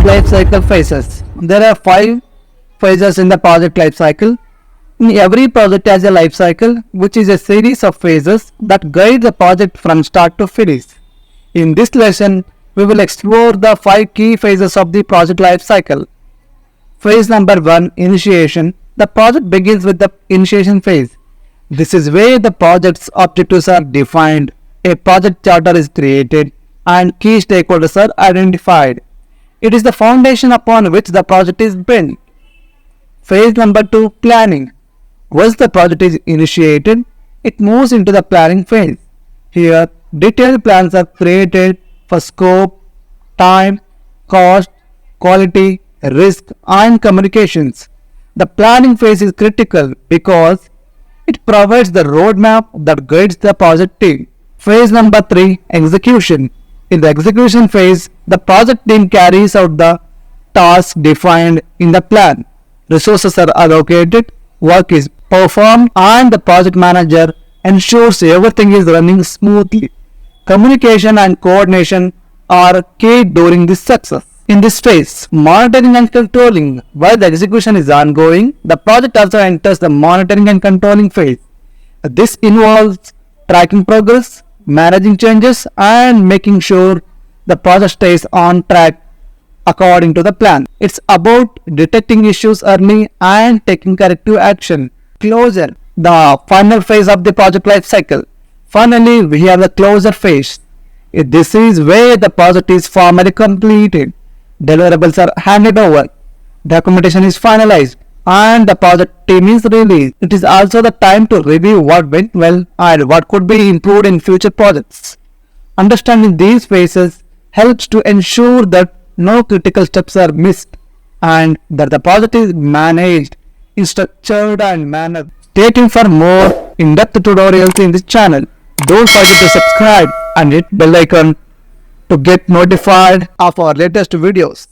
lifecycle phases. There are 5 phases in the project lifecycle. In every project has a lifecycle, which is a series of phases that guide the project from start to finish. In this lesson, we will explore the 5 key phases of the project lifecycle. Phase number 1, initiation. The project begins with the initiation phase. This is where the project's objectives are defined, a project charter is created, and key stakeholders are identified. It is the foundation upon which the project is built. Phase number 2, planning. Once the project is initiated, it moves into the planning phase. Here, detailed plans are created for scope, time, cost, quality, risk, and communications. The planning phase is critical because it provides the roadmap that guides the project team. Phase number 3, execution. In the execution phase, the project team carries out the tasks defined in the plan. Resources are allocated, work is performed, and the project manager ensures everything is running smoothly. Communication and coordination are key during this success. In this phase, monitoring and controlling. While the execution is ongoing, the project also enters the monitoring and controlling phase. This involves tracking progress, managing changes, and making sure the project stays on track according to the plan. It's about detecting issues early and taking corrective action. Closure, the final phase of the project life cycle. Finally, we have the closure phase. This is where the project is formally completed. Deliverables are handed over, documentation is finalized, and the project team is released. It is also the time to review what went well and what could be improved in future projects. Understanding these phases helps to ensure that no critical steps are missed and that the project is managed in structured and manner. Stay tuned for more in-depth tutorials in this channel. Don't forget to subscribe and hit bell icon to get notified of our latest videos.